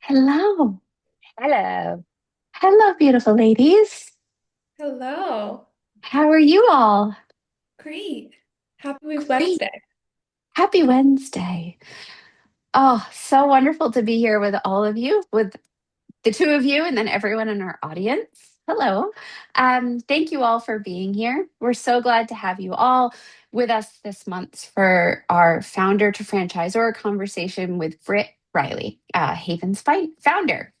Hello. Hello. Hello, beautiful ladies. Hello. How are you all? Great. Happy Great. Wednesday. Happy Wednesday. Oh, so wonderful to be here with all of you, with the two of you, and then everyone in our audience. Hello. Thank you all for being here. We're so glad to have you all with us this month for our founder to franchisor conversation with Britt Riley, Haven's founder.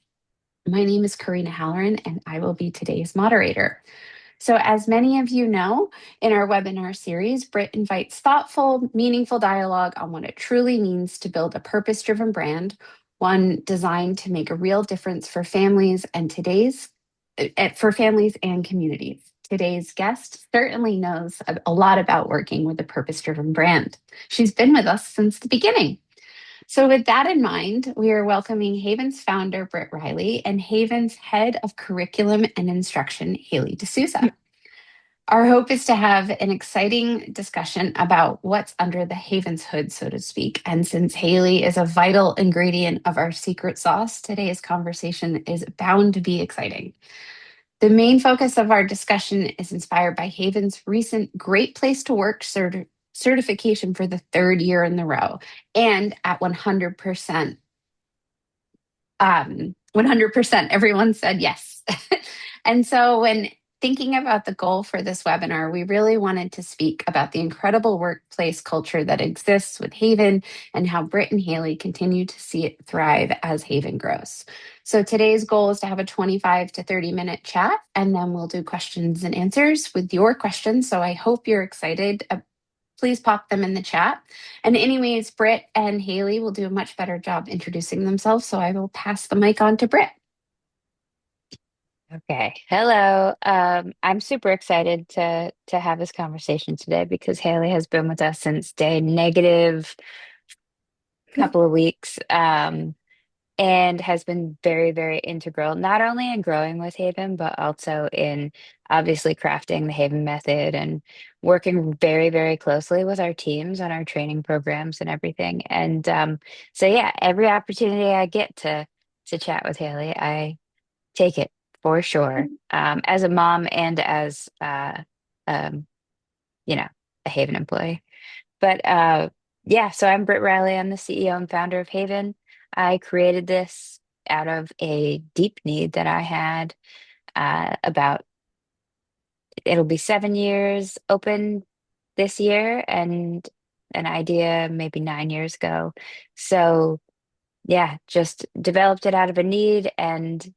My name is Karina Halloran, and I will be today's moderator. So, as many of you know, in our webinar series, Britt invites thoughtful, meaningful dialogue on what it truly means to build a purpose driven brand, one designed to make a real difference for families for families and communities. Today's guest certainly knows a lot about working with a purpose driven brand. She's been with us since the beginning. So, with that in mind, we are welcoming Haven's founder, Britt Riley, and Haven's head of curriculum and instruction, Haley D'Souza. Our hope is to have an exciting discussion about what's under the Haven's hood, so to speak. And since Haley is a vital ingredient of our secret sauce, today's conversation is bound to be exciting. The main focus of our discussion is inspired by Haven's recent Great Place to Work certification for the third year in the row, and at 100%, everyone said yes. And so when thinking about the goal for this webinar, we really wanted to speak about the incredible workplace culture that exists with Haven and how Britt and Haley continue to see it thrive as Haven grows. So today's goal is to have a 25 to 30-minute chat, and then we'll do questions and answers with your questions. So I hope you're excited. Please pop them in the chat. And anyways, Britt and Haley will do a much better job introducing themselves. So I will pass the mic on to Britt. Okay. Hello. I'm super excited to have this conversation today because Haley has been with us since day negative couple of weeks, and has been very, very integral, not only in growing with Haven, but also in obviously crafting the Haven method and working very, very closely with our teams on our training programs and everything. And so yeah, every opportunity I get to chat with Haley, I take it for sure. As a mom and as um, you know, a Haven employee. But yeah, so I'm Britt Riley. I'm the CEO and founder of Haven. I created this out of a deep need that I had about it'll be 7 years open this year and an idea maybe 9 years ago. So yeah, just developed it out of a need and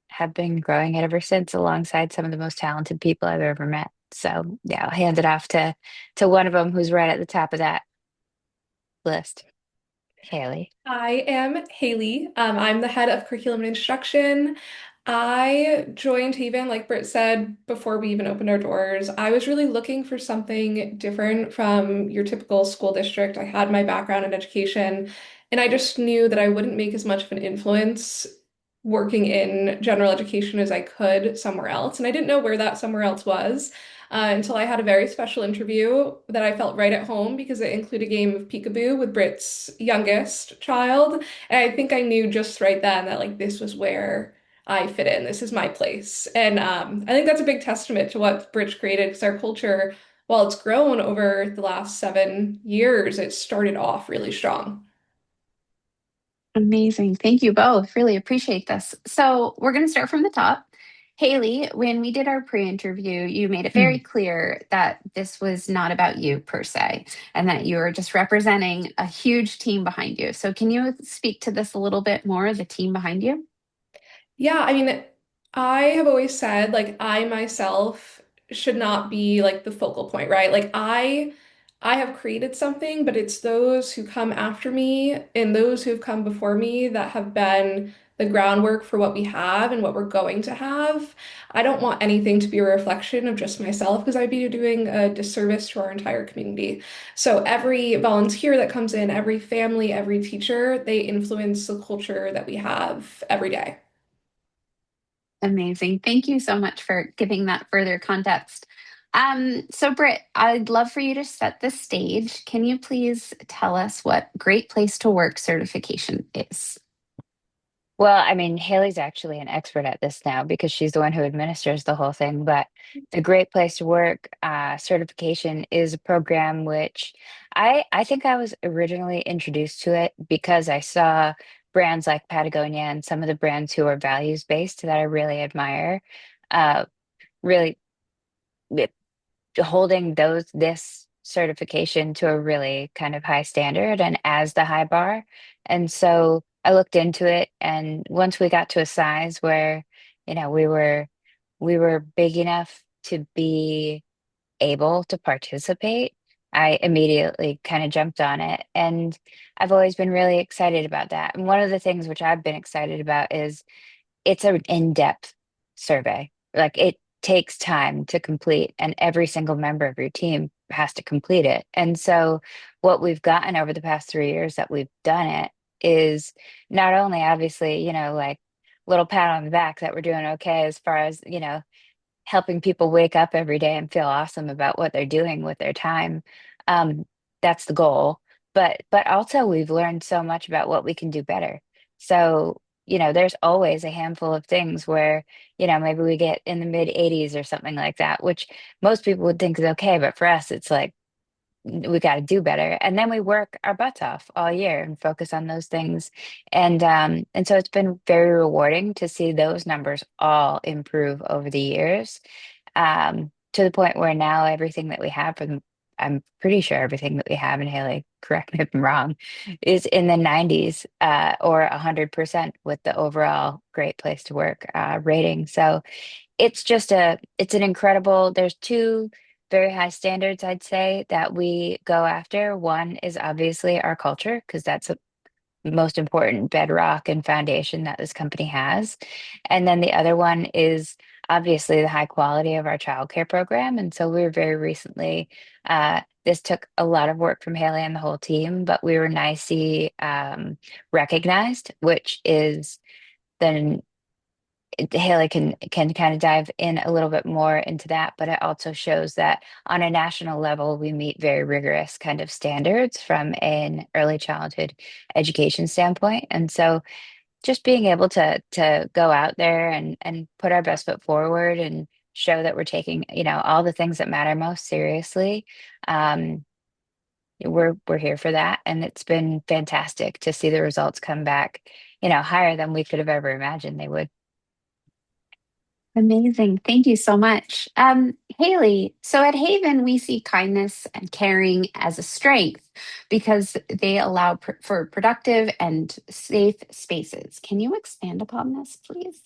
have been growing it ever since alongside some of the most talented people I've ever met. So yeah, I'll hand it off to one of them who's right at the top of that list, Haley. I am Haley. I'm the head of curriculum and instruction. I joined Haven, like Britt said, before we even opened our doors. I was really looking for something different from your typical school district. I had my background in education, and I just knew that I wouldn't make as much of an influence working in general education as I could somewhere else. And I didn't know where that somewhere else was until I had a very special interview that I felt right at home because it included a game of peekaboo with Britt's youngest child. And I think I knew just right then that like this was where I fit in. This is my place. And I think that's a big testament to what Britt's created because our culture, while it's grown over the last 7 years, it started off really strong. Amazing. Thank you both. Really appreciate this. So we're going to start from the top. Haley, when we did our pre interview, you made it very Mm. clear that this was not about you per se, and that you were just representing a huge team behind you. So, can you speak to this a little bit more, the team behind you? Yeah, I mean, I have always said like I myself should not be like the focal point, right? Like I have created something, but it's those who come after me and those who have come before me that have been the groundwork for what we have and what we're going to have. I don't want anything to be a reflection of just myself because I'd be doing a disservice to our entire community. So every volunteer that comes in, every family, every teacher, they influence the culture that we have every day. Amazing. Thank you so much for giving that further context. So, Britt, I'd love for you to set the stage. Can you please tell us what Great Place to Work certification is? Well, I mean, Haley's actually an expert at this now because she's the one who administers the whole thing. But the Great Place to Work certification is a program which I think I was originally introduced to it because I saw brands like Patagonia and some of the brands who are values based that I really admire. Really holding this certification to a really kind of high standard and as the high bar. And so I looked into it, and once we got to a size where, we were big enough to be able to participate, I immediately kind of jumped on it. And I've always been really excited about that. And one of the things which I've been excited about is it's an in-depth survey. Like it takes time to complete, and every single member of your team has to complete it. And so, what we've gotten over the past 3 years that we've done it is not only obviously, like little pat on the back that we're doing okay as far as, helping people wake up every day and feel awesome about what they're doing with their time. Um, that's the goal. But also we've learned so much about what we can do better. So, there's always a handful of things where, maybe we get in the mid 80s or something like that, which most people would think is okay, but for us it's like we got to do better. And then we work our butts off all year and focus on those things. And so it's been very rewarding to see those numbers all improve over the years, to the point where now everything that we have from I'm pretty sure everything that we have in Haley, correct me if I'm wrong, is in the 90s, or 100% with the overall great place to work rating. So it's an incredible, there's two very high standards, I'd say, that we go after. One is obviously our culture, because that's the most important bedrock and foundation that this company has. And then the other one is obviously the high quality of our childcare program. And so we were very recently, this took a lot of work from Haley and the whole team, but we were NICE recognized, which is then Haley can kind of dive in a little bit more into that, but it also shows that on a national level, we meet very rigorous kind of standards from an early childhood education standpoint. And so just being able to go out there and put our best foot forward and show that we're taking, all the things that matter most seriously. Um, we're here for that. And it's been fantastic to see the results come back, higher than we could have ever imagined they would. Amazing. Thank you so much. Haley, so at Haven, we see kindness and caring as a strength because they allow for productive and safe spaces. Can you expand upon this, please?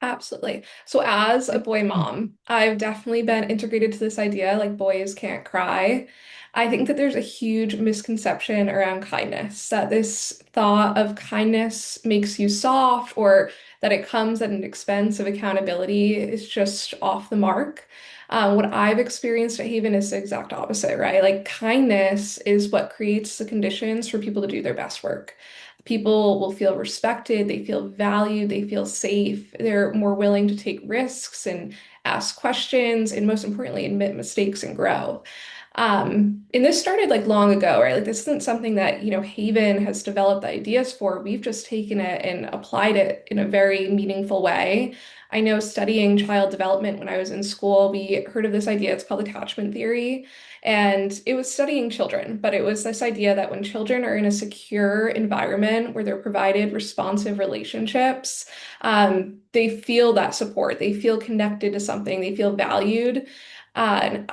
Absolutely. So as a boy mom, I've definitely been integrated to this idea like boys can't cry. I think that there's a huge misconception around kindness, that this thought of kindness makes you soft or that it comes at an expense of accountability is just off the mark. What I've experienced at Haven is the exact opposite, right? Like kindness is what creates the conditions for people to do their best work. People will feel respected, they feel valued, they feel safe, they're more willing to take risks and ask questions, and most importantly, admit mistakes and grow. And this started like long ago, right? Like this isn't something that, Haven has developed the ideas for. We've just taken it and applied it in a very meaningful way. I know studying child development when I was in school, we heard of this idea. It's called attachment theory. And it was studying children, but it was this idea that when children are in a secure environment where they're provided responsive relationships, they feel that support, they feel connected to something, they feel valued. My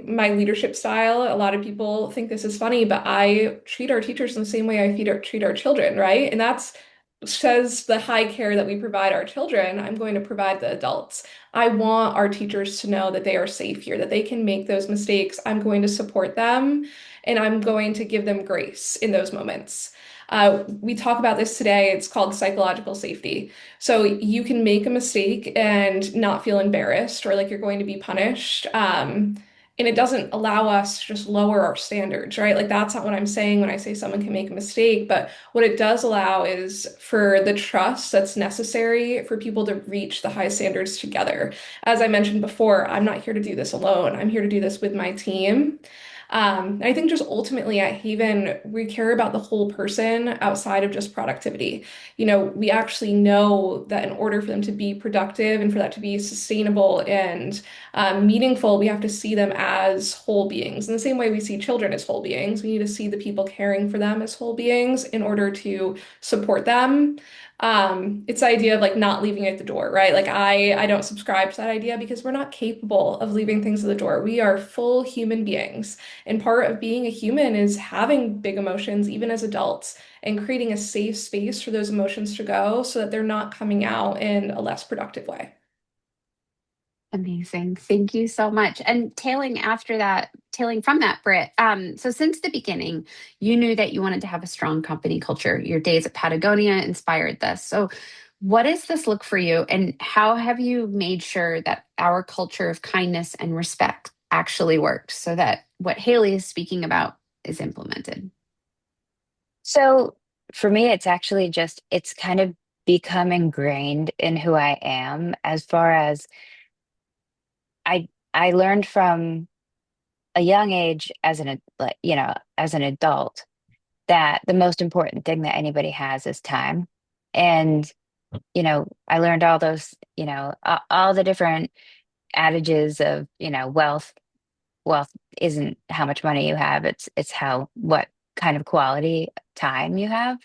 leadership style, a lot of people think this is funny, but I treat our teachers in the same way I treat our children, right? And that's says the high care that we provide our children, I'm going to provide the adults. I want our teachers to know that they are safe here, that they can make those mistakes. I'm going to support them and I'm going to give them grace in those moments. We talk about this today. It's called psychological safety. So you can make a mistake and not feel embarrassed or like you're going to be punished. And it doesn't allow us to just lower our standards, right? Like that's not what I'm saying when I say someone can make a mistake, but what it does allow is for the trust that's necessary for people to reach the high standards together. As I mentioned before, I'm not here to do this alone. I'm here to do this with my team. I think just ultimately at Haven, we care about the whole person outside of just productivity. We actually know that in order for them to be productive and for that to be sustainable and meaningful, we have to see them as whole beings. In the same way we see children as whole beings, we need to see the people caring for them as whole beings in order to support them. It's the idea of like not leaving it at the door, right? Like I don't subscribe to that idea because we're not capable of leaving things at the door. We are full human beings. And part of being a human is having big emotions, even as adults, and creating a safe space for those emotions to go so that they're not coming out in a less productive way. Amazing. Thank you so much. And tailing from that, Britt. So since the beginning, you knew that you wanted to have a strong company culture. Your days at Patagonia inspired this. So what does this look for you? And how have you made sure that our culture of kindness and respect actually works so that what Haley is speaking about is implemented? So for me, it's actually just, it's kind of become ingrained in who I am as far as I learned from a young age as as an adult that the most important thing that anybody has is time. And, I learned all those, all the different adages of, wealth isn't how much money you have, it's how what kind of quality time you have.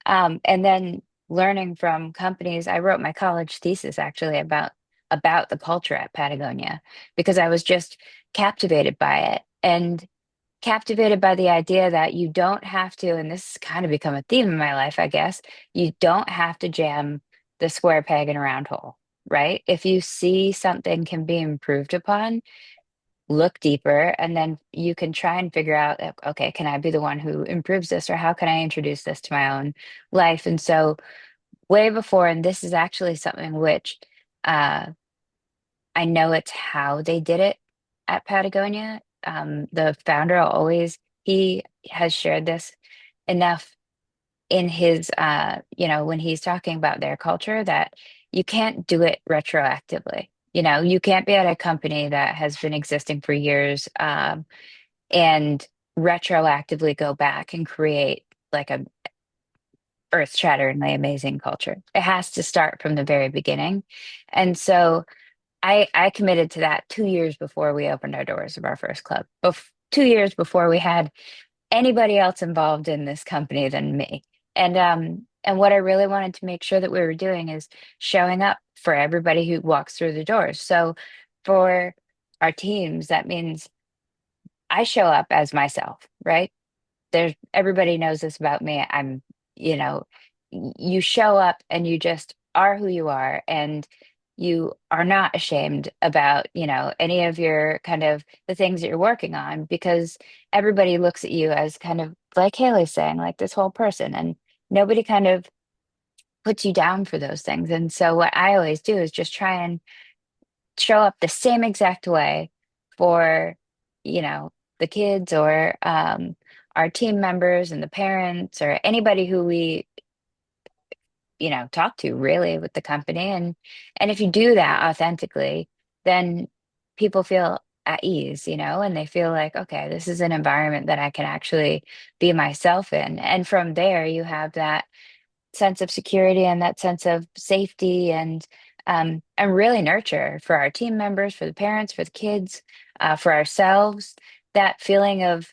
And then learning from companies, I wrote my college thesis actually about the culture at Patagonia because I was just captivated by it and captivated by the idea that you don't have to, and this has kind of become a theme in my life, I guess, you don't have to jam the square peg in a round hole, right? If you see something can be improved upon, look deeper, and then you can try and figure out, okay, can I be the one who improves this, or how can I introduce this to my own life? And so, way before, and this is actually something which uh, I know it's how they did it at Patagonia. The founder always, he has shared this enough in his, when he's talking about their culture that you can't do it retroactively. You can't be at a company that has been existing for years, and retroactively go back and create like a earth-shatteringly amazing culture. It has to start from the very beginning. And so I committed to that 2 years before we opened our doors of our first club. 2 years before we had anybody else involved in this company than me. And what I really wanted to make sure that we were doing is showing up for everybody who walks through the doors. So for our teams, that means I show up as myself, right? There's everybody knows this about me. You know, you show up and you just are who you are, and you are not ashamed about, any of your kind of the things that you're working on because everybody looks at you as kind of like Haley's saying, like this whole person, and nobody kind of puts you down for those things. And so what I always do is just try and show up the same exact way for, you know, the kids or our team members and the parents or anybody who we, talk to really with the company. And if you do that authentically, then people feel at ease, and they feel like, okay, this is an environment that I can actually be myself in. And from there, you have that sense of security and that sense of safety and really nurture for our team members, for the parents, for the kids, for ourselves. That feeling of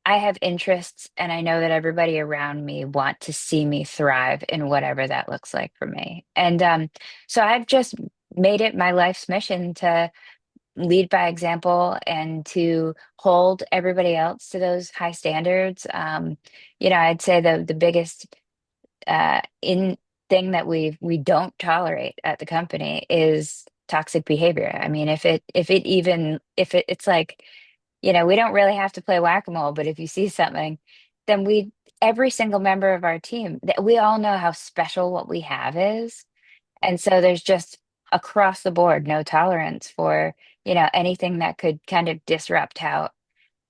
I have interests and I know that everybody around me want to see me thrive in whatever that looks like for me. And so I've just made it my life's mission to lead by example and to hold everybody else to those high standards. I'd say the biggest in thing that we don't tolerate at the company is toxic behavior. I mean, it's like, we don't really have to play whack-a-mole, but if you see something, then every single member of our team, that we all know how special what we have is. And so there's just across the board no tolerance for, anything that could kind of disrupt how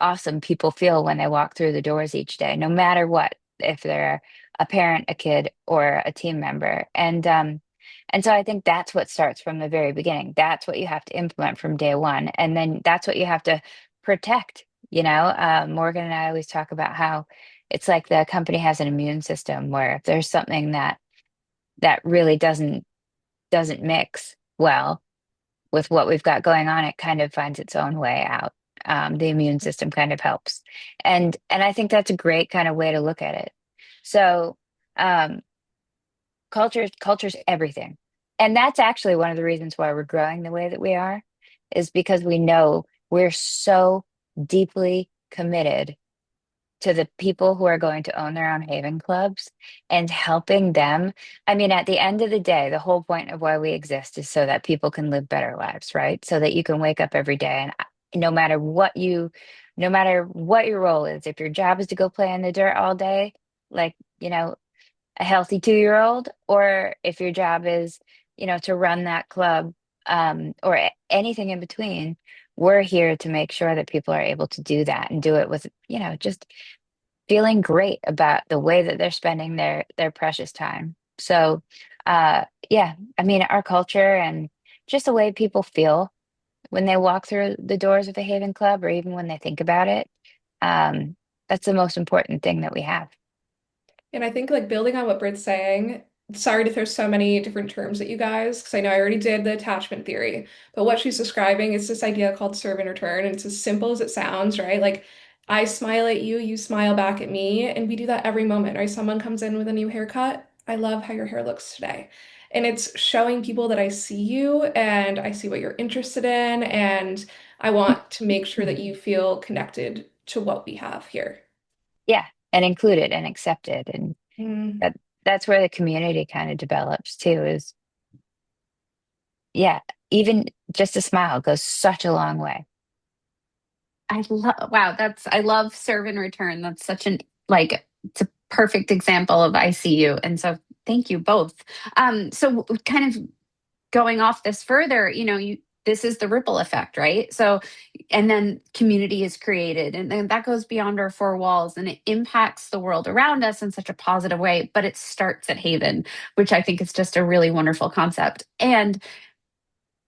awesome people feel when they walk through the doors each day, no matter what, if they're a parent, a kid, or a team member. And so I think that's what starts from the very beginning. That's what you have to implement from day one. And then that's what you have to protect, Morgan and I always talk about how it's like the company has an immune system where if there's something that really doesn't mix well with what we've got going on, it kind of finds its own way out. The immune system kind of helps, and I think that's a great kind of way to look at it. So, um, culture's everything, and that's actually one of the reasons why we're growing the way that we are, is because we know we're so deeply committed to the people who are going to own their own haven clubs and helping them. I mean, at the end of the day, the whole point of why we exist is so that people can live better lives, right? So that you can wake up every day and no matter what no matter what your role is, if your job is to go play in the dirt all day, like, a healthy 2-year-old, or if your job is, to run that club, or anything in between, we're here to make sure that people are able to do that and do it with, just feeling great about the way that they're spending their precious time. So, yeah, I mean, our culture and just the way people feel when they walk through the doors of the Haven Club, or even when they think about it, um, that's the most important thing that we have. And I think like building on what Britt's saying, sorry to throw so many different terms at you guys, because I know I already did the attachment theory, but what she's describing is this idea called serve and return. And it's as simple as it sounds, right? Like I smile at you, you smile back at me, and we do that every moment, right? Someone comes in with a new haircut. I love how your hair looks today. And it's showing people that I see you and I see what you're interested in, and I want to make sure that you feel connected to what we have here. Yeah, and included and accepted, and Mm. that that's where the community kind of develops too. Is yeah, even just a smile goes such a long way. I love, wow, I love serve and return. That's such it's a perfect example of I see you. And so thank you both. So kind of going off this further, this is the ripple effect, right? So, and then community is created, and then that goes beyond our four walls and it impacts the world around us in such a positive way. But it starts at Haven, which I think is just a really wonderful concept. And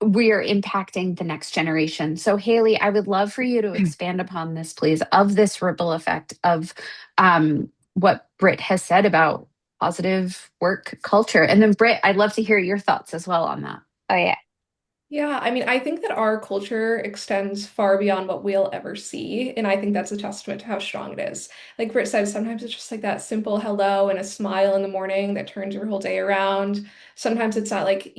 we are impacting the next generation. So, Haley, I would love for you to expand upon this, please, of this ripple effect of what Britt has said about positive work culture. And then, Britt, I'd love to hear your thoughts as well on that. Oh yeah, Yeah, I mean, I think that our culture extends far beyond what we'll ever see. And I think that's a testament to how strong it is. Like Britt said, sometimes it's just like that simple hello and a smile in the morning that turns your whole day around. Sometimes it's that, like,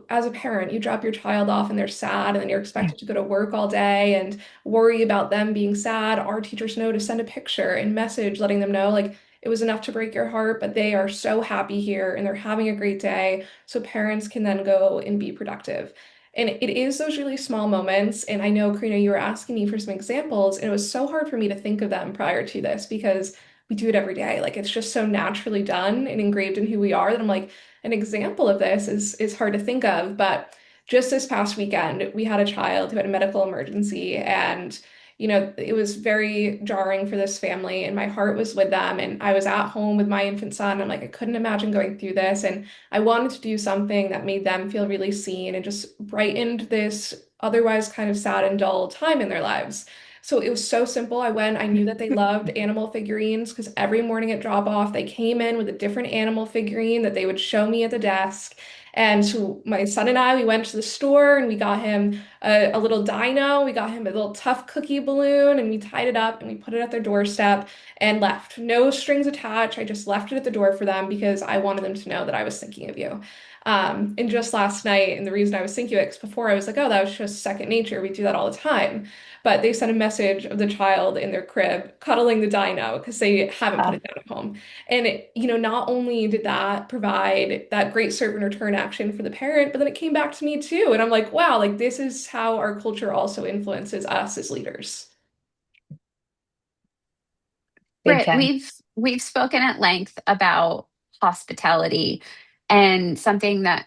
as a parent, you drop your child off and they're sad, and then you're expected to go to work all day and worry about them being sad. Our teachers know to send a picture and message letting them know, like, it was enough to break your heart, but they are so happy here and they're having a great day. So parents can then go and be productive. And it is those really small moments. And I know, Karina, you were asking me for some examples, and it was so hard for me to think of them prior to this because we do it every day. Like it's just so naturally done and engraved in who we are that I'm like, an example of this is hard to think of. But just this past weekend, we had a child who had a medical emergency, and it was very jarring for this family, and my heart was with them. And I was at home with my infant son. I'm like, I couldn't imagine going through this. And I wanted to do something that made them feel really seen and just brightened this otherwise kind of sad and dull time in their lives. So it was so simple. I went, I knew that they loved animal figurines because every morning at drop off, they came in with a different animal figurine that they would show me at the desk. And so my son and I, we went to the store and we got him a little dino. We got him a little tough cookie balloon, and we tied it up and we put it at their doorstep and left. No strings attached. I just left it at the door for them because I wanted them to know that I was thinking of you. And just last night, and the reason I was thinking of it, because before I was like, oh, that was just second nature. We do that all the time. But they sent a message of the child in their crib cuddling the dino because they haven't put uh, it down at home. And not only did that provide that great serve and return action for the parent, but then it came back to me too. And I'm like, wow, like this is how our culture also influences us as leaders. big Britt, time. we've spoken at length about hospitality, and something that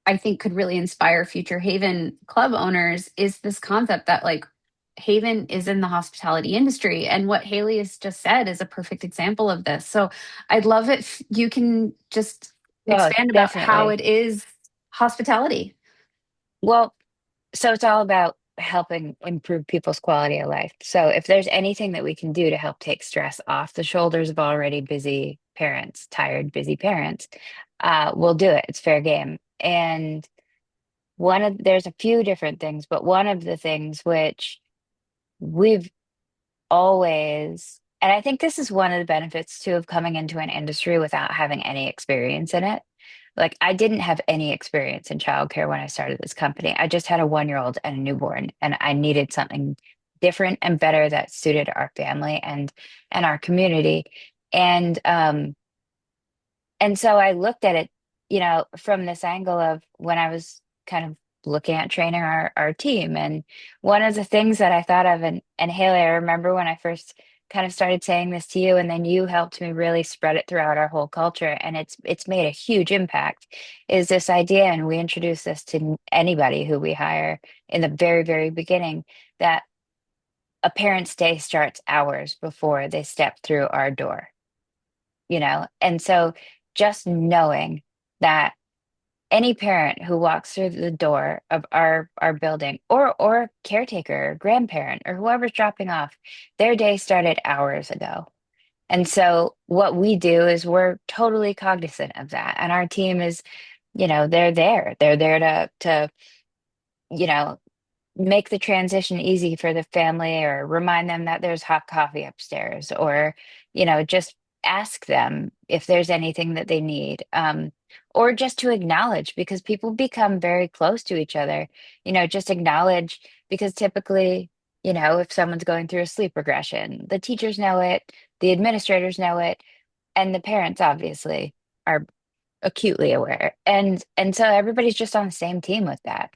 I think could really inspire future Haven club owners is this concept that Haven is in the hospitality industry. And what Haley has just said is a perfect example of this. So I'd love if you can just Oh, expand about how definitely. it is hospitality. Well, so it's all about helping improve people's quality of life. So if there's anything that we can do to help take stress off the shoulders of already busy parents, tired, busy parents, we'll do it. It's fair game. And there's a few different things, but one of the things which we've always, and I think this is one of the benefits too of coming into an industry without having any experience in it. Like I didn't have any experience in childcare when I started this company. I just had a 1-year-old and a newborn, and I needed something different and better that suited our family and our community. And and so I looked at it, from this angle of when I was kind of looking at training our team. And one of the things that I thought of, and Haley, I remember when I first kind of started saying this to you, and then you helped me really spread it throughout our whole culture, and it's made a huge impact, is this idea, and we introduce this to anybody who we hire in the very, very beginning, that a parent's day starts hours before they step through our door, And so just knowing that any parent who walks through the door of our building, or caretaker or grandparent or whoever's dropping off, their day started hours ago. And so what we do is we're totally cognizant of that. And our team is, they're there. They're there to, you know, make the transition easy for the family, or remind them that there's hot coffee upstairs, or just ask them if there's anything that they need, or just to acknowledge, because people become very close to each other. Just acknowledge, because typically, if someone's going through a sleep regression, the teachers know it, the administrators know it, and the parents obviously are acutely aware, and so everybody's just on the same team with that.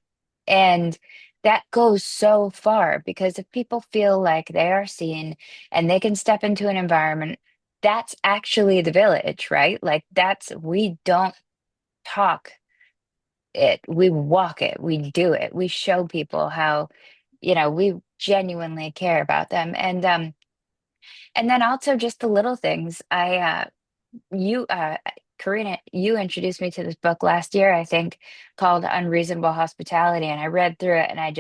And that goes so far, because if people feel like they are seen and they can step into an environment, that's actually the village, right? Like we don't talk it, we walk it, we do it, we show people how, we genuinely care about them. And then also just the little things. You Karina, you introduced me to this book last year, I think, called Unreasonable Hospitality, and I read through it, and I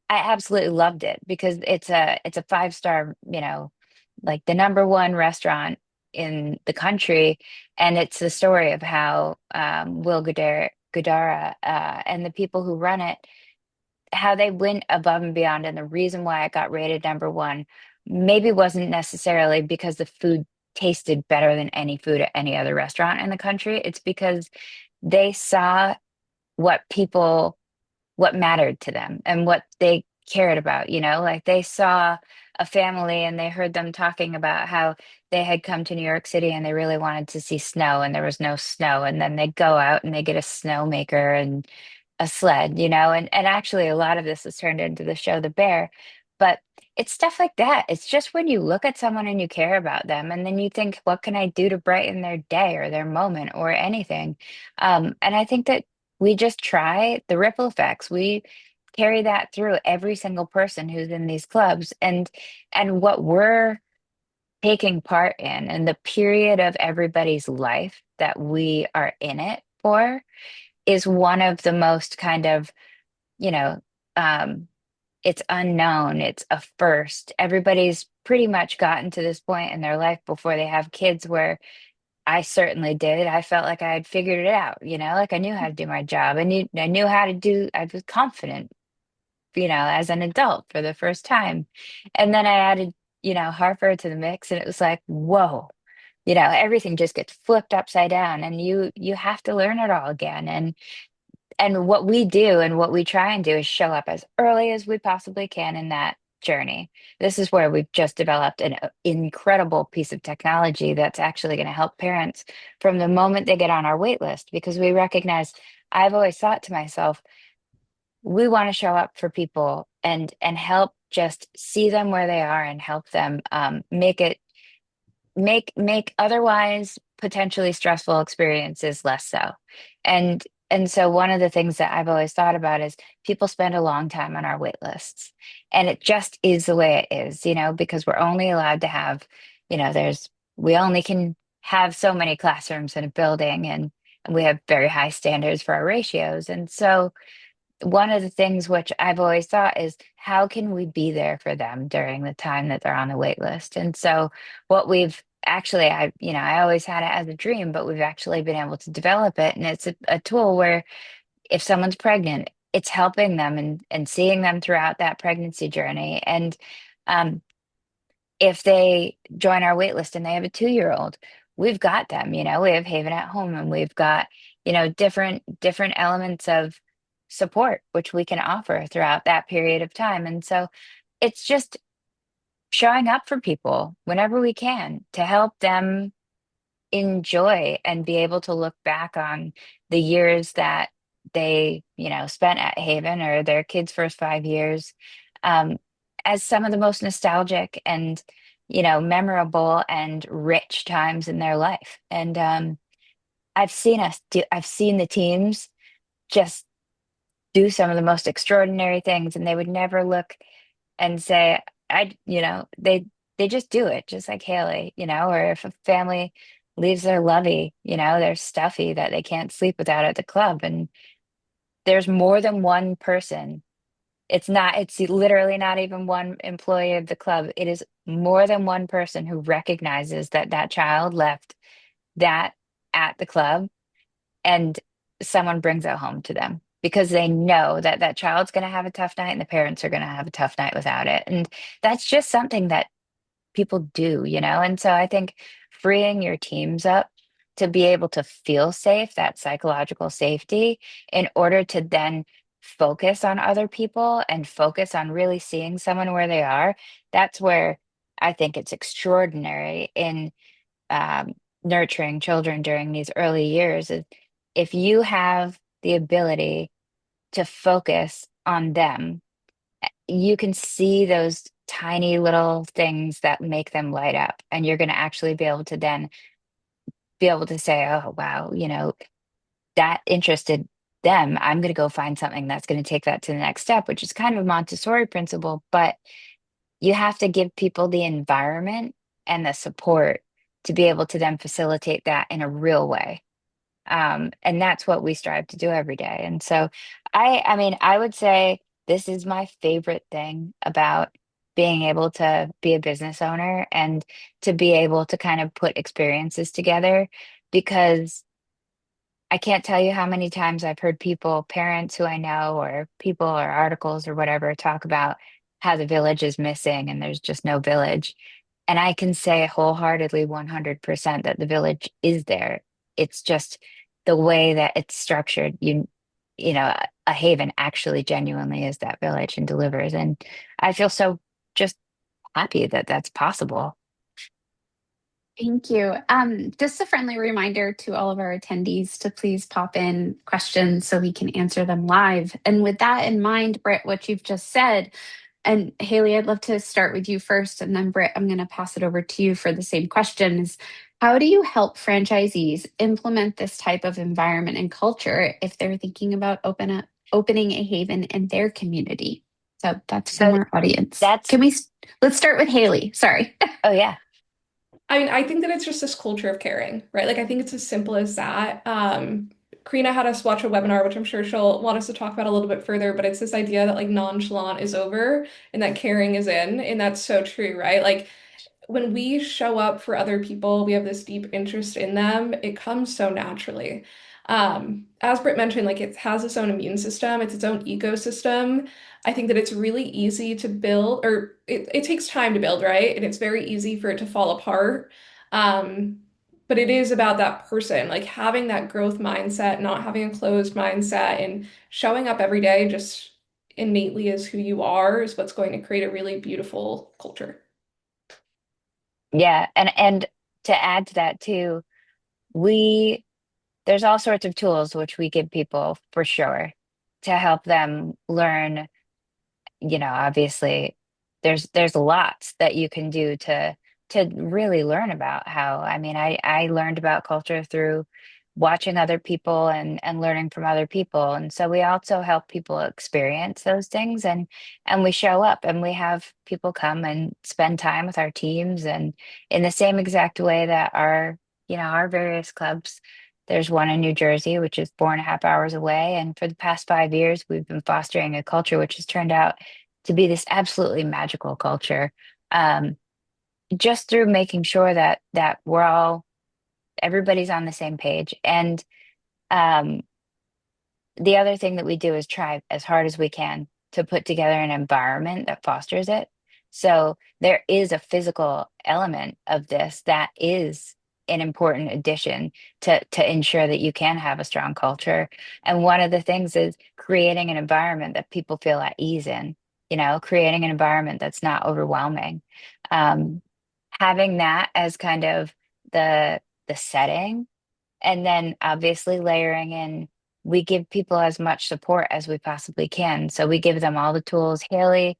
absolutely loved it, because it's a 5-star, like the number one restaurant in the country, and it's the story of how Will Guidara, and the people who run it, how they went above and beyond. And the reason why it got rated number one maybe wasn't necessarily because the food tasted better than any food at any other restaurant in the country. It's because they saw what people, what mattered to them and what they cared about, like they saw a family and they heard them talking about how they had come to New York City and they really wanted to see snow, and there was no snow. And then they go out and they get a snowmaker and a sled, and actually a lot of this has turned into the show The Bear. But it's stuff like that. It's just when you look at someone and you care about them, and then you think, what can I do to brighten their day or their moment or anything? And I think that we just try the ripple effects. We carry that through every single person who's in these clubs, and what we're taking part in, and the period of everybody's life that we are in it for, is one of the most kind of, you know, um, it's unknown, it's a first. Everybody's pretty much gotten to this point in their life before they have kids, where I certainly did. I felt like I had figured it out, like I knew how to do my job. I knew how to I was confident, as an adult for the first time. And then I added, Harper to the mix, and it was like, whoa, everything just gets flipped upside down, and you have to learn it all again. And what we do and what we try and do is show up as early as we possibly can in that journey. This is where we've just developed an incredible piece of technology that's actually going to help parents from the moment they get on our wait list, because we recognize, I've always thought to myself, we want to show up for people and help just see them where they are, and help them make otherwise potentially stressful experiences less so. And so one of the things that I've always thought about is, people spend a long time on our wait lists, and it just is the way it is, because we're only allowed to have, we only can have so many classrooms in a building, and we have very high standards for our ratios. And so one of the things which I've always thought is how can we be there for them during the time that they're on the wait list? And so what we've actually, I always had it as a dream, but we've actually been able to develop it. And it's a tool where if someone's pregnant, it's helping them and seeing them throughout that pregnancy journey. And um, if they join our wait list and they have a 2-year-old, we've got them, we have Haven at home and we've got, different elements of support which we can offer throughout that period of time. And so it's just showing up for people whenever we can to help them enjoy and be able to look back on the years that they, spent at Haven or their kids' first 5 years, um, as some of the most nostalgic and, memorable and rich times in their life. And I've seen the teams just do some of the most extraordinary things, and they would never look and say, they just do it, just like Haley, or if a family leaves their lovey, their stuffy that they can't sleep without at the club, and there's more than one person. It's literally not even one employee of the club. It is more than one person who recognizes that that child left that at the club, and someone brings it home to them because they know that that child's going to have a tough night and the parents are going to have a tough night without it. And that's just something that people do, And so I think freeing your teams up to be able to feel safe, that psychological safety, in order to then focus on other people and focus on really seeing someone where they are, that's where I think it's extraordinary in um, nurturing children during these early years. Is if you have the ability to focus on them, you can see those tiny little things that make them light up. And you're going to actually be able to then be able to say, oh, wow, that interested them. I'm going to go find something that's going to take that to the next step, which is kind of a Montessori principle. But you have to give people the environment and the support to be able to then facilitate that in a real way. And that's what we strive to do every day. And so I mean, I would say this is my favorite thing about being able to be a business owner and to be able to kind of put experiences together, because I can't tell you how many times I've heard people, parents who I know, or people or articles or whatever, talk about how the village is missing and there's just no village. And I can say wholeheartedly 100% that the village is there. It's just the way that it's structured. A Haven actually genuinely is that village and delivers. And I feel so just happy that that's possible. Thank you. Just a friendly reminder to all of our attendees to please pop in questions so we can answer them live. And with that in mind, Britt, what you've just said, and Haley, I'd love to start with you first, and then Britt, I'm going to pass it over to you for the same question. Is how do you help franchisees implement this type of environment and culture if they're thinking about opening a Haven in their community? So that's from So our audience. that's, Let's start with Haley. Sorry. oh, yeah. I mean, I think that it's just this culture of caring, right? Like, I think it's as simple as that. Karina had us watch a webinar, which I'm sure she'll want us to talk about a little bit further, but it's this idea that like nonchalant is over and that caring is in. And that's so true, right? Like, when we show up for other people, we have this deep interest in them, it comes so naturally. As Britt mentioned, like it has its own immune system, it's its own ecosystem. I think that it's really easy to build, or it takes time to build, right? And it's very easy for it to fall apart. Um, but it is about that person, like having that growth mindset, not having a closed mindset, and showing up every day just innately as who you are is what's going to create a really beautiful culture. Yeah. And to add to that too, we there's all sorts of tools which we give people for sure to help them learn. Obviously there's lots that you can do to really learn about how, I mean, I learned about culture through watching other people and learning from other people. And so we also help people experience those things, and we show up and we have people come and spend time with our teams, and in the same exact way that our various clubs There's one in New Jersey, which is 4.5 hours away. And for the past 5 years, we've been fostering a culture which has turned out to be this absolutely magical culture. Um, just through making sure that everybody's on the same page. And um, the other thing that we do is try as hard as we can to put together an environment that fosters it. So there is a physical element of this that is an important addition to ensure that you can have a strong culture. And one of the things is creating an environment that people feel at ease in, creating an environment that's not overwhelming. Um, Having that as kind of the setting, and then obviously layering in, we give people as much support as we possibly can. So we give them all the tools. Haley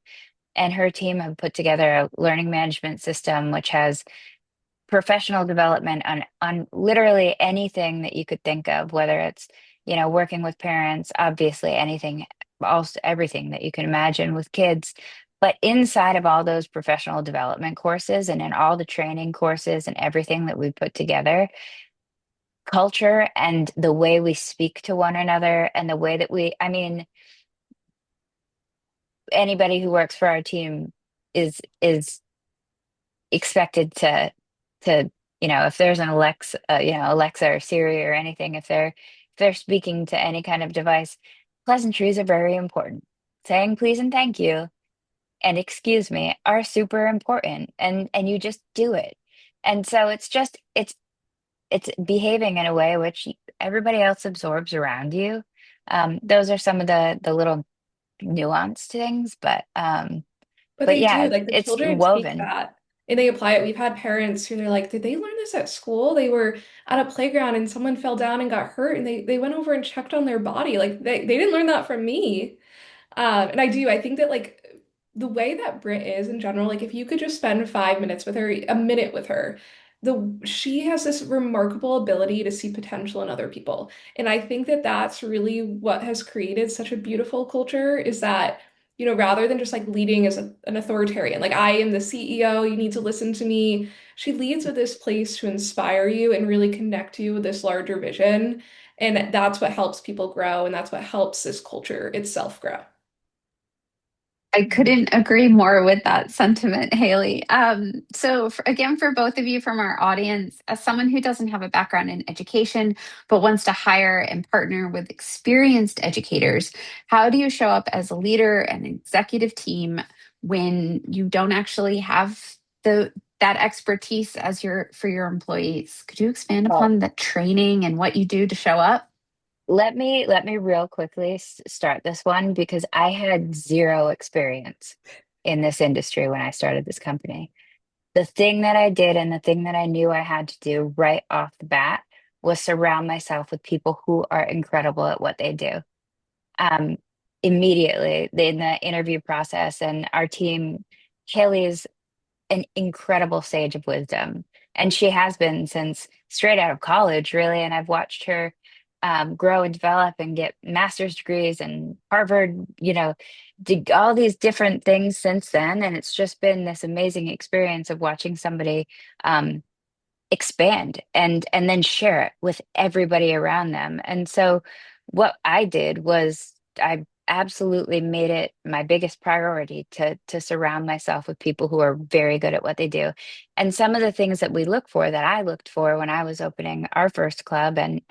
and her team have put together a learning management system, which has professional development on literally anything that you could think of, whether it's, working with parents, obviously anything, also everything that you can imagine with kids. But inside of all those professional development courses and in all the training courses and everything that we put together, culture and the way we speak to one another and the way that I mean, anybody who works for our team is expected to, if there's an Alexa, Alexa or Siri or anything, if they're speaking to any kind of device, pleasantries are very important. Saying please and thank you and excuse me are super important, and you just do it. And so it's behaving in a way which everybody else absorbs around you. Those are some of the little nuanced things, But but they do, yeah, like the it's children take woven. that and they apply it. We've had parents who they're like, did they learn this at school? They were at a playground and someone fell down and got hurt and they went over and checked on their body. Like they didn't learn that from me. And I think that like the way that Brit is in general, like if you could just spend 5 minutes with her, a minute with her, she has this remarkable ability to see potential in other people. And I think that that's really what has created such a beautiful culture is that, rather than just like leading as an authoritarian, like I am the CEO, you need to listen to me. She leads with this place to inspire you and really connect you with this larger vision. And that's what helps people grow, and that's what helps this culture itself grow. I couldn't agree more with that sentiment, Haley. So, again, for both of you from our audience, as someone who doesn't have a background in education but wants to hire and partner with experienced educators, how do you show up as a leader and executive team when you don't actually have the that expertise as for your employees? Could you expand Oh, upon the training and what you do to show up? let me real quickly start this one because I had zero experience in this industry when I started this company. The thing that I did and the thing that I knew I had to do right off the bat was surround myself with people who are incredible at what they do. Um, Immediately in the interview process, and our team, Haley's an incredible sage of wisdom. And she has been since straight out of college, really. And I've watched her grow and develop and get master's degrees and Harvard, did all these different things since then. And it's just been this amazing experience of watching somebody um, expand and then share it with everybody around them. And so what I did was I absolutely made it my biggest priority to surround myself with people who are very good at what they do. And some of the things that we look for that I looked for when I was opening our first club and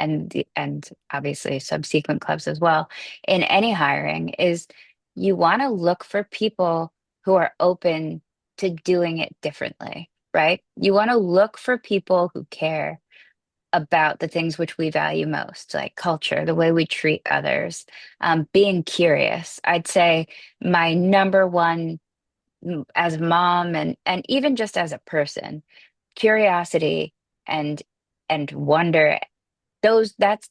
obviously subsequent clubs as well in any hiring is you want to look for people who are open to doing it differently, right? You want to look for people who care about the things which we value most, like culture, the way we treat others, being curious. I'd say my number one as a mom and even just as a person, curiosity and wonder. That's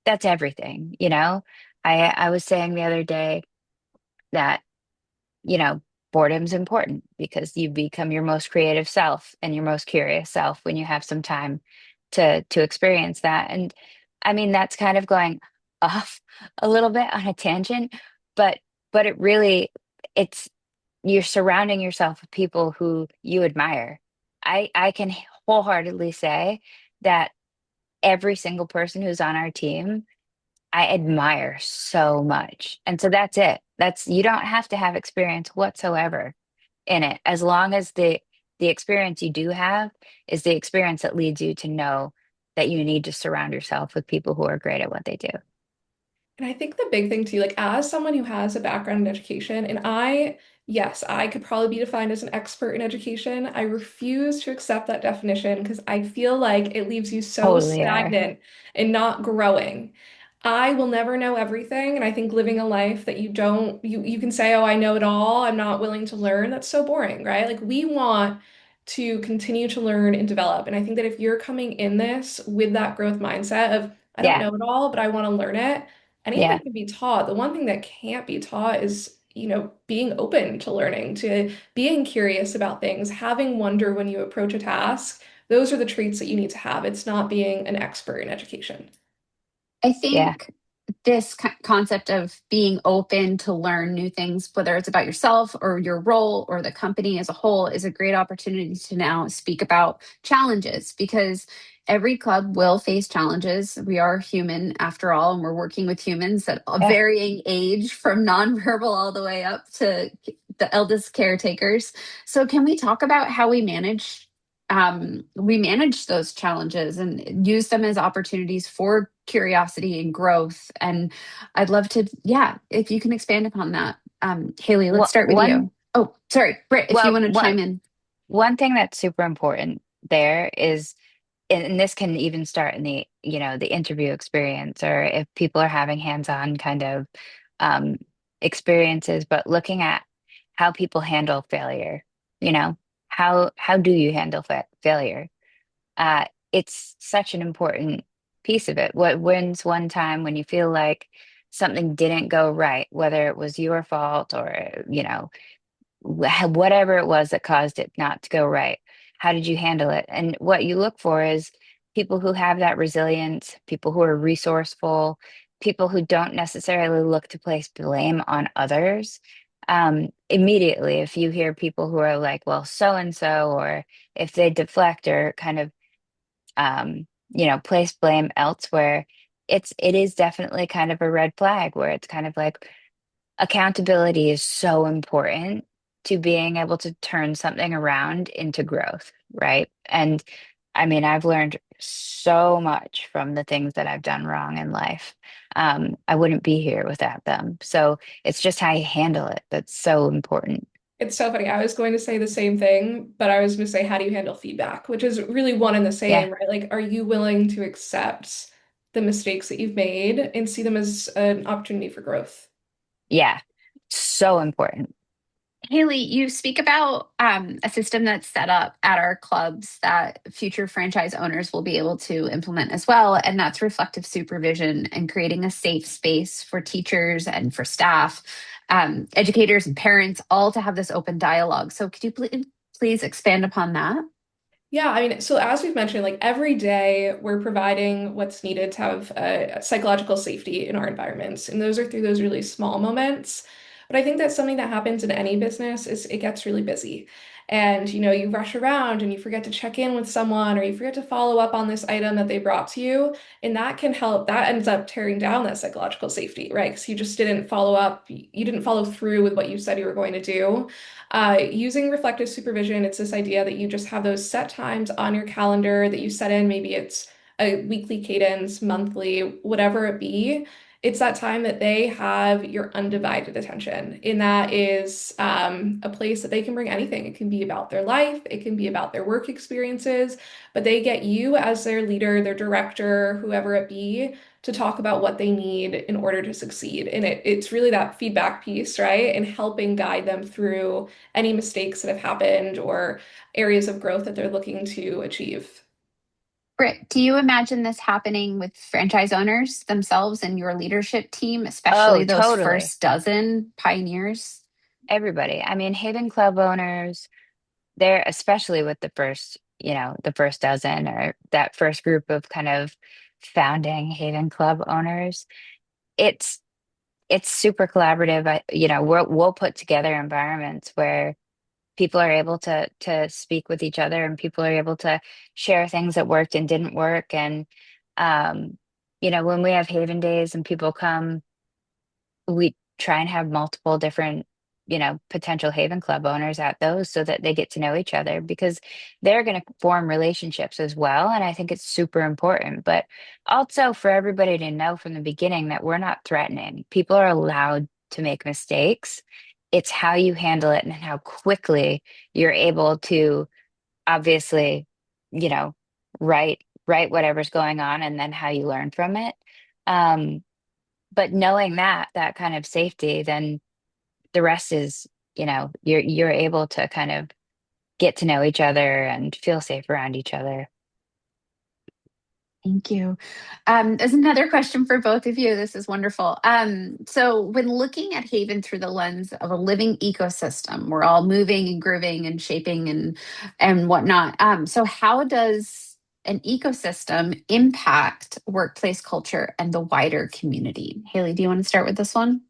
everything, I was saying the other day that you know, boredom's important because you become your most creative self and your most curious self when you have some time to experience that. And I mean, that's kind of going off a little bit on a tangent, but it really it's you're surrounding yourself with people who you admire. I can wholeheartedly say that every single person who's on our team, I admire so much. And so that's it. That's you don't have to have experience whatsoever in it, as long as the experience you do have is the experience that leads you to know that you need to surround yourself with people who are great at what they do. And I think the big thing too, like as someone who has a background in education, and yes, I could probably be defined as an expert in education. I refuse to accept that definition because I feel like it leaves you so Totally are. stagnant and not growing. I will never know everything, and I think living a life that you don't, you can say, "Oh, I know it all. I'm not willing to learn." That's so boring, right? Like we want to continue to learn and develop. And I think that if you're coming in this with that growth mindset of, I don't Yeah. know it all, but I want to learn it, anything Yeah. can be taught. The one thing that can't be taught is, being open to learning, to being curious about things, having wonder when you approach a task. Those are the traits that you need to have. It's not being an expert in education. I Yeah. think this concept of being open to learn new things, whether it's about yourself or your role or the company as a whole, is a great opportunity to now speak about challenges because every club will face challenges. We are human after all, and we're working with humans at a Yeah. varying age from nonverbal all the way up to the eldest caretakers. So, can we talk about how we manage those challenges and use them as opportunities for curiosity and growth. And I'd love to, yeah, if you can expand upon that. Haley, let's start with One, you. Oh, sorry, Britt, if you well, want to one chime in. one thing that's super important there is, and this can even start in the interview experience, or if people are having hands-on kind of um, experiences, but looking at how people handle failure, you know, how do you handle failure? It's such an important piece of it. When's one time when you feel like something didn't go right, whether it was your fault or, whatever it was that caused it not to go right? How did you handle it? And what you look for is people who have that resilience, people who are resourceful, people who don't necessarily look to place blame on others. Immediately, if you hear people who are like, well, so and so, or if they deflect or kind of place blame elsewhere, it is definitely kind of a red flag where it's kind of like accountability is so important to being able to turn something around into growth, right? And I mean, I've learned so much from the things that I've done wrong in life. I wouldn't be here without them. So it's just how you handle it that's so important. It's so funny. I was going to say the same thing, but I was going to say, how do you handle feedback? Which is really one and the Yeah. same, right? Like, are you willing to accept the mistakes that you've made and see them as an opportunity for growth? Yeah. So important. Haley, you speak about a system that's set up at our clubs that future franchise owners will be able to implement as well. And that's reflective supervision and creating a safe space for teachers and for staff, educators and parents, all to have this open dialogue. So, could you please expand upon that? Yeah, I mean, so as we've mentioned, like every day we're providing what's needed to have psychological safety in our environments. And those are through those really small moments. But I think that's something that happens in any business is it gets really busy. And you rush around and you forget to check in with someone or you forget to follow up on this item that they brought to you. And that can help, that ends up tearing down that psychological safety, right? Because you just didn't follow up, you didn't follow through with what you said you were going to do. Using reflective supervision, it's this idea that you just have those set times on your calendar that you set in. Maybe it's a weekly cadence, monthly, whatever it be. It's that time that they have your undivided attention. And that is a place that they can bring anything. It can be about their life, it can be about their work experiences, but they get you as their leader, their director, whoever it be, to talk about what they need in order to succeed. And it's really that feedback piece, right? And helping guide them through any mistakes that have happened or areas of growth that they're looking to achieve. Britt, do you imagine this happening with franchise owners themselves and your leadership team, especially Oh, those totally. first dozen pioneers? Everybody. I mean, Haven Club owners, they're especially with the first dozen or that first group of kind of founding Haven Club owners. It's it's super collaborative. We'll put together environments where people are able to speak with each other and people are able to share things that worked and didn't work. And Um, when we have Haven days and people come, we try and have multiple different, potential Haven Club owners at those so that they get to know each other because they're going to form relationships as well. And I think it's super important. But also for everybody to know from the beginning that we're not threatening. People are allowed to make mistakes. It's how you handle it and how quickly you're able to obviously, you know, write whatever's going on and then how you learn from it. Um, but knowing that kind of safety, then the rest is, you're able to kind of get to know each other and feel safe around each other. Thank you. There's another question for both of you. This is wonderful. So, when looking at Haven through the lens of a living ecosystem, we're all moving and grooving and shaping and whatnot. So, how does an ecosystem impact workplace culture and the wider community? Haley, do you want to start with this one?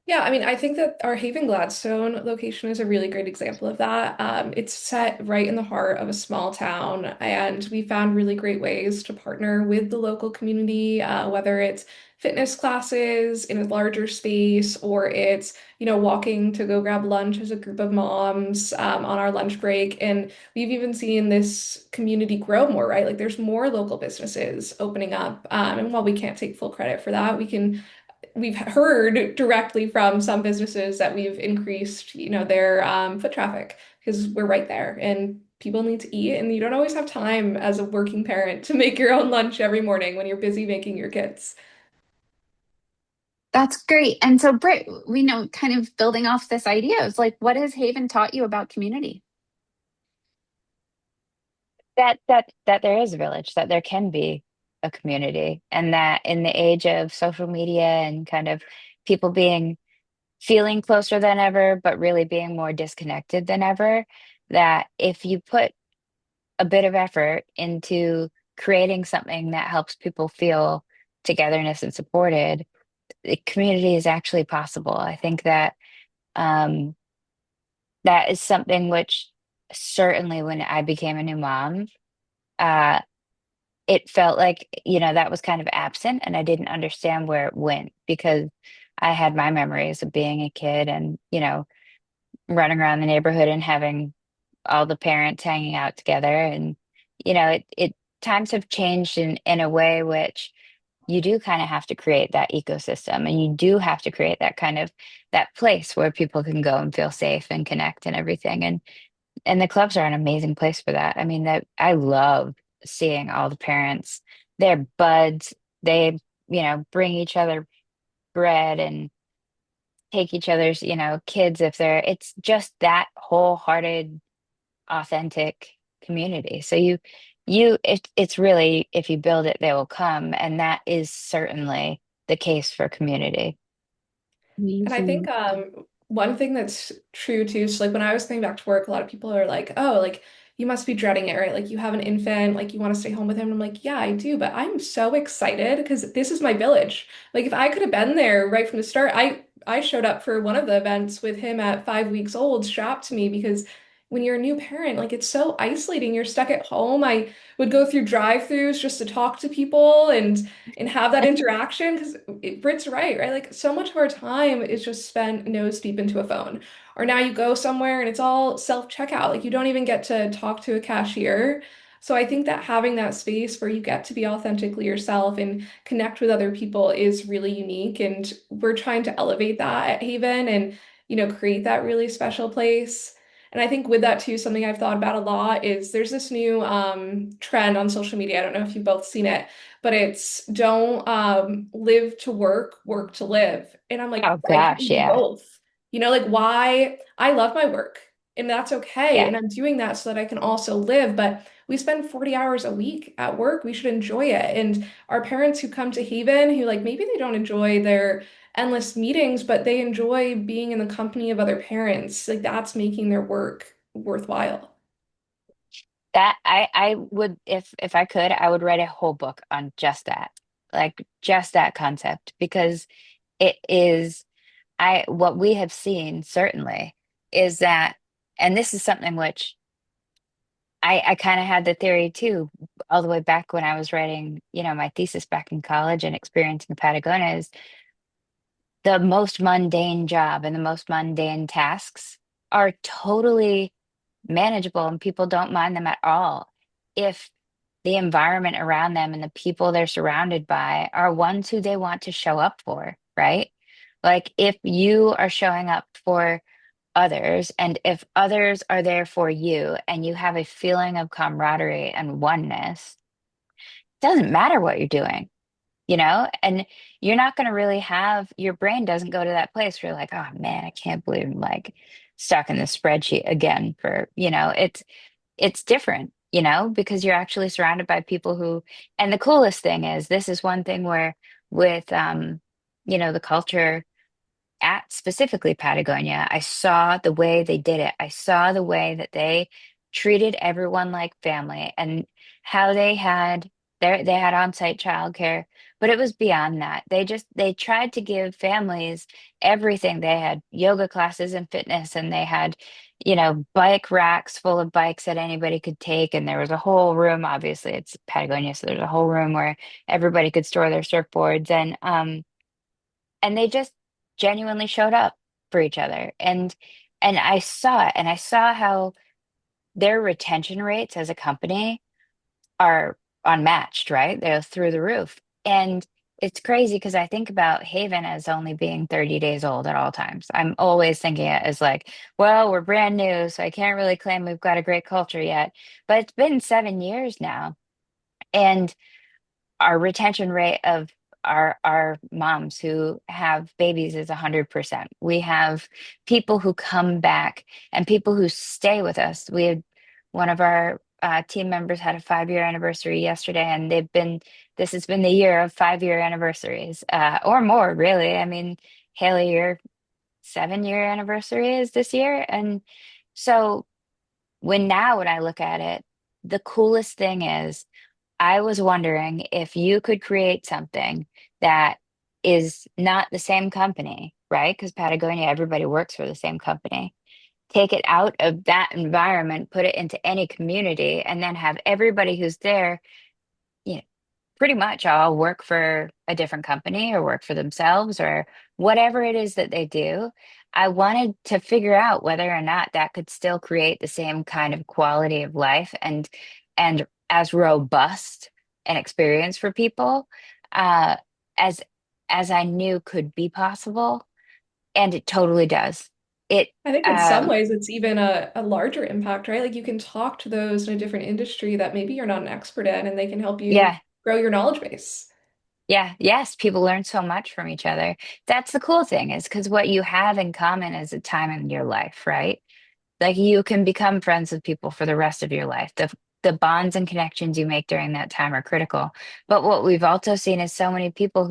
Yeah, I mean, I think that our Haven Gladstone location is a really great example of that. It's set right in the heart of a small town, and we found really great ways to partner with the local community, whether it's fitness classes in a larger space or it's, walking to go grab lunch as a group of moms on our lunch break. And we've even seen this community grow more, right? Like there's more local businesses opening up. And while we can't take full credit for that, we've heard directly from some businesses that we've increased, their foot traffic because we're right there and people need to eat and you don't always have time as a working parent to make your own lunch every morning when you're busy making your kids. That's great. And so, Britt, we know kind of building off this idea, it's like, what has Haven taught you about community? That there is a village, that there can be a community, and that in the age of social media and kind of people being feeling closer than ever, but really being more disconnected than ever, that if you put a bit of effort into creating something that helps people feel togetherness and supported, the community is actually possible. I think that um, that is something which certainly when I became a new mom, uh, it felt like, that was kind of absent and I didn't understand where it went because I had my memories of being a kid and, running around the neighborhood and having all the parents hanging out together. And, it times have changed in a way which you do kind of have to create that ecosystem and you do have to create that kind of that place where people can go and feel safe and connect and everything. And the clubs are an amazing place for that. I mean, that I love seeing all the parents. They're buds. They, bring each other bread and take each other's, kids if they're, it's just that wholehearted, authentic community. So it's really, if you build it, they will come. And that is certainly the case for community. And I think Amazing. one thing that's true too, so like when I was coming back to work, a lot of people are like, oh, like you must be dreading it, right? Like you have an infant, like you want to stay home with him. And I'm like, yeah, I do, but I'm so excited because this is my village. Like if I could have been there right from the start, I showed up for one of the events with him at 5 weeks old, strapped to me because when you're a new parent, like it's so isolating. You're stuck at home. I would go through drive-throughs just to talk to people and have that interaction because Britt's right? Like so much of our time is just spent nose deep into a phone. Or now you go somewhere and it's all self-checkout. Like you don't even get to talk to a cashier. So I think that having that space where you get to be authentically yourself and connect with other people is really unique. And we're trying to elevate that at Haven and, create that really special place. And I think with that too, something I've thought about a lot is there's this new trend on social media. I don't know if you've both seen it, but it's don't live to work, work to live. And I'm like, Oh why can't gosh, we do yeah. both? Like why I love my work and that's okay. Yeah. And I'm doing that so that I can also live. But we spend 40 hours a week at work. We should enjoy it. And our parents who come to Haven, who like maybe they don't enjoy their endless meetings, but they enjoy being in the company of other parents. Like that's making their work worthwhile. That I would if I could, I would write a whole book on just that. Like just that concept because it is I what we have seen certainly is that, and this is something which I kind of had the theory too, all the way back when I was writing, my thesis back in college and experiencing Patagonia is the most mundane job and the most mundane tasks are totally manageable and people don't mind them at all if the environment around them and the people they're surrounded by are ones who they want to show up for, right? Like if you are showing up for others and if others are there for you and you have a feeling of camaraderie and oneness, it doesn't matter what you're doing. And you're not going to really have your brain doesn't go to that place where you're like, oh man, I can't believe I'm like stuck in this spreadsheet again it's different, because you're actually surrounded by people who, and the coolest thing is this is one thing where with the culture at specifically Patagonia, I saw the way they did it. I saw the way that they treated everyone like family and how they had on-site childcare, but it was beyond that. They tried to give families everything. They had yoga classes and fitness, and they had, bike racks full of bikes that anybody could take. And there was a whole room, obviously it's Patagonia, so there's a whole room where everybody could store their surfboards. And they just genuinely showed up for each other. And I saw it, and I saw how their retention rates as a company are unmatched, right? They're through the roof. And it's crazy because I think about Haven as only being 30 days old at all times. I'm always thinking it as like, well, we're brand new, so I can't really claim we've got a great culture yet. But it's been 7 years now. And our retention rate of our moms who have babies is 100%. We have people who come back and people who stay with us. We had one of our team members had a 5-year anniversary yesterday, and this has been the year of 5-year anniversaries, or more, really. I mean, Haley, your 7-year anniversary is this year. And so when I look at it, the coolest thing is I was wondering if you could create something that is not the same company, right? Because Patagonia, everybody works for the same company. Take it out of that environment, put it into any community, and then have everybody who's there, you know, pretty much all work for a different company or work for themselves or whatever it is that they do. I wanted to figure out whether or not that could still create the same kind of quality of life and as robust an experience for people uh, as as I knew could be possible, and it totally does. It I think in some um ways it's even a larger impact, right? Like you can talk to those in a different industry that maybe you're not an expert in, and they can help you yeah. grow your knowledge base. Yeah, yes, people learn so much from each other. That's the cool thing is because what you have in common is a time in your life, right? Like you can become friends with people for the rest of your life. The bonds and connections you make during that time are critical. But what we've also seen is so many people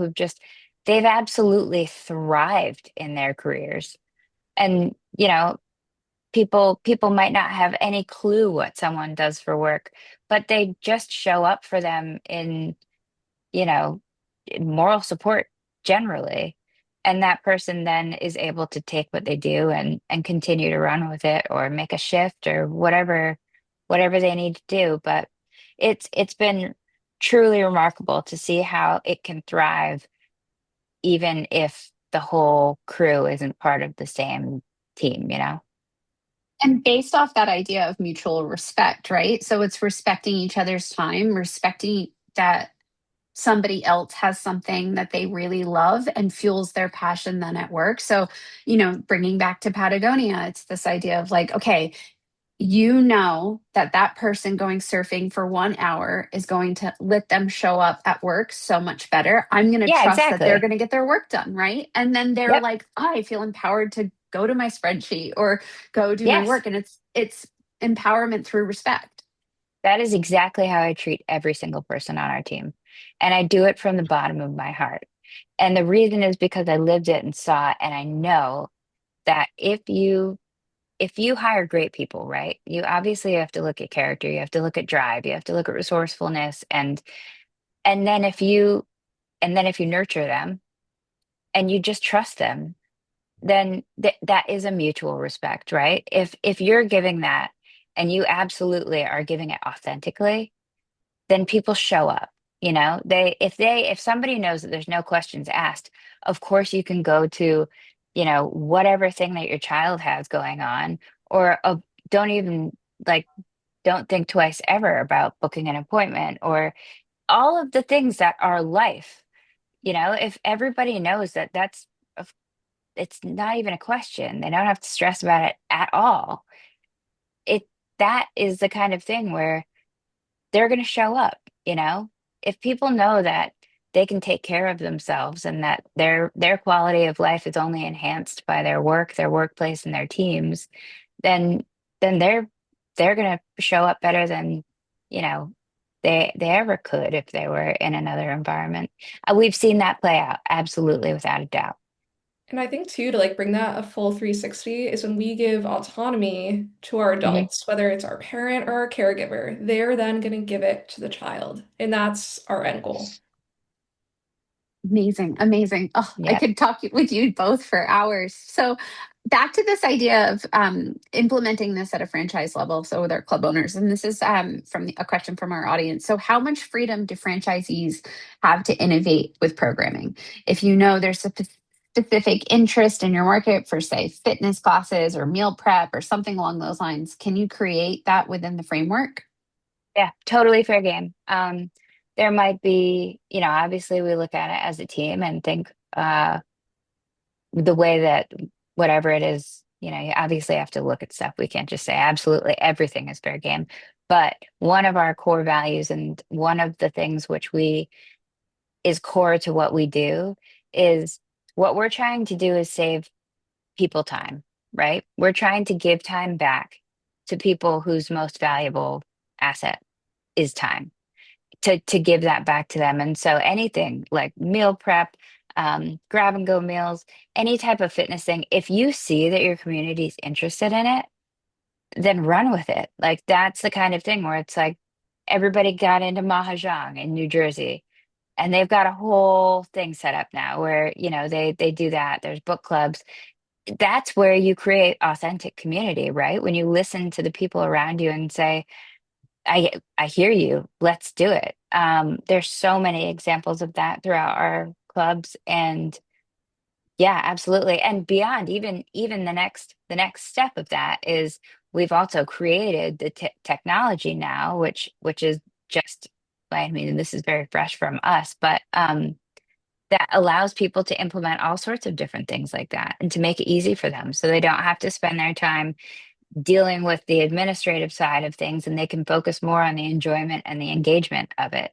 they've absolutely thrived in their careers. And, people might not have any clue what someone does for work, but they just show up for them in you know, moral support generally. And that person then is able to take what they do and continue to run with it or make a shift or whatever they need to do. But it's been truly remarkable to see how it can thrive even if the whole crew isn't part of the same team. And based off that idea of mutual respect, right? So it's respecting each other's time, respecting that somebody else has something that they really love and fuels their passion then at work. So, bringing back to Patagonia, it's this idea of like, okay, that that person going surfing for 1 hour is going to let them show up at work so much better. I'm going to Yeah, trust that they're exactly. going to get their work done, right? And then they're Yep. like, oh, I feel empowered to go to my spreadsheet or go do my Yes. work. And it's empowerment through respect. That is exactly how I treat every single person on our team. And I do it from the bottom of my heart. And the reason is because I lived it and saw it, and I know that if you hire great people, right? You obviously have to look at character, you have to look at drive, you have to look at resourcefulness, and then if you nurture them and you just trust them, then that is a mutual respect, right? If you're giving that and you absolutely are giving it authentically, then people show up. If somebody knows that there's no questions asked, of course you can go to, whatever thing that your child has going on, or don't even like don't think twice ever about booking an appointment, or all of the things that are life. If everybody knows that it's not even a question, they don't have to stress about it at all. It that is the kind of thing where they're going to show up, you know? If people know that they can take care of themselves and that their quality of life is only enhanced by their work, their workplace, and their teams, then they're going to show up better than, you know, they ever could if they were in another environment. We've seen that play out, absolutely, without a doubt. And I think too, to like bring that a full 360 is when we give autonomy to our Hmm. adults, whether it's our parent or our caregiver, they're then going to give it to the child. And that's our end goal. Amazing, amazing. Oh, I Yep. could talk with you both for hours. So, back to this idea of implementing this at a franchise level, so with our club owners, and this is a question from our audience. So, how much freedom do franchisees have to innovate with programming? If you know there's a specific interest in your market for, say, fitness classes or meal prep or something along those lines, can you create that within the framework? Yeah, totally fair game. There might be, obviously we look at it as a team and think the way that whatever it is, you obviously have to look at stuff. We can't just say absolutely everything is fair game. But one of our core values and one of the things which we is core to what we do is what we're trying to do is save people time, right? We're trying to give time back to people whose most valuable asset is time, to give that back to them. And so anything like meal prep, grab and go meals, any type of fitness thing, if you see that your community is interested in it, then run with it. Like that's the kind of thing where it's like everybody got into Mahjong in New Jersey, and they've got a whole thing set up now where, they do that. There's book clubs. That's where you create authentic community, right? When you listen to the people around you and say, I hear you. Let's do it. There's so many examples of that throughout our clubs, and yeah, absolutely. And beyond, even the next step of that is we've also created the technology now, which is just, I mean, this is very fresh from us, but that allows people to implement all sorts of different things like that and to make it easy for them, so they don't have to spend their time dealing with the administrative side of things, and they can focus more on the enjoyment and the engagement of it.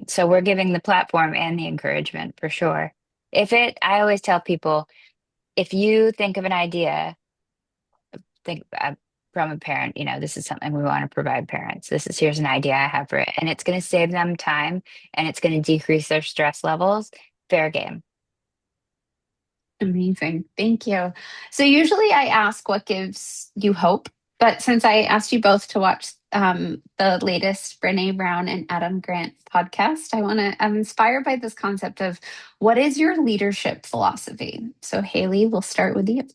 So we're giving the platform and the encouragement for sure. I always tell people, if you think of an idea, think from a parent, this is something we want to provide parents. Here's an idea I have for it, and it's going to save them time and it's going to decrease their stress levels. Fair game. Amazing. Thank you. So usually I ask what gives you hope, but since I asked you both to watch the latest Brene Brown and Adam Grant podcast, I'm inspired by this concept of what is your leadership philosophy? So Haley, we'll start with you.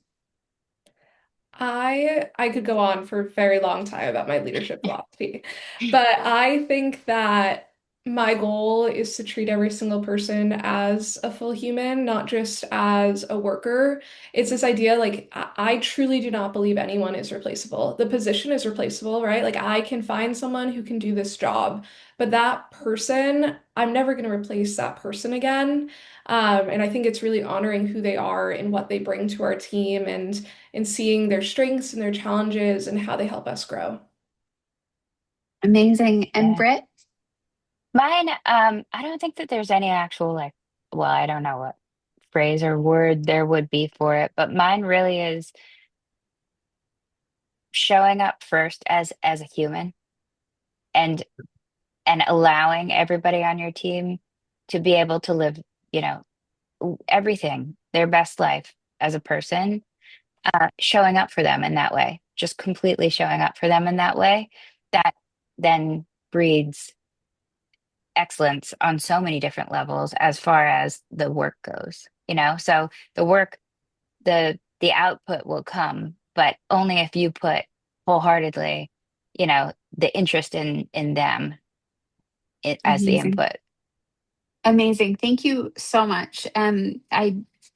I could go on for a very long time about my leadership philosophy, but I think that my goal is to treat every single person as a full human, not just as a worker. It's this idea like I truly do not believe anyone is replaceable. The position is replaceable, right? Like I can find someone who can do this job, but that person, I'm never going to replace that person again. And I think it's really honoring who they are and what they bring to our team and seeing their strengths and their challenges and how they help us grow. Amazing. And Yeah. Britt? Mine, I don't think that there's any actual like, well, I don't know what phrase or word there would be for it, but mine really is showing up first as a human, and allowing everybody on your team to be able to live, you know, everything, their best life as a person, showing up for them in that way, just completely showing up for them in that way, that then breeds excellence on so many different levels as far as the work goes, so the work, the output will come, but only if you put wholeheartedly, the interest in them as the Amazing. input. Amazing. Thank you so much.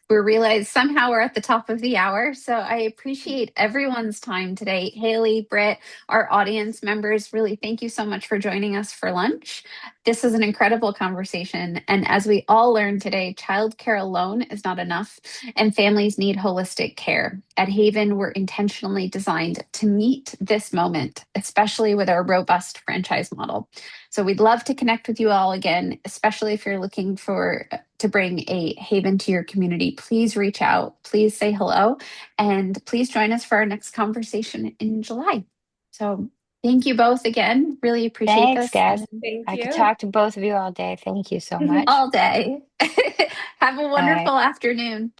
We realized somehow we're at the top of the hour, so I appreciate everyone's time today. Haley, Britt, our audience members, really thank you so much for joining us for lunch. This is an incredible conversation, and as we all learned today, childcare alone is not enough, and families need holistic care. At Haven, we're intentionally designed to meet this moment, especially with our robust franchise model. So we'd love to connect with you all again, especially if you're looking to bring a haven to your community. Please reach out, please say hello, and please join us for our next conversation in July. So thank you both again. Really appreciate Thanks, this guys. and Thank I could you. talk to both of you all day. Thank you so much. all day. Have a All right. wonderful afternoon.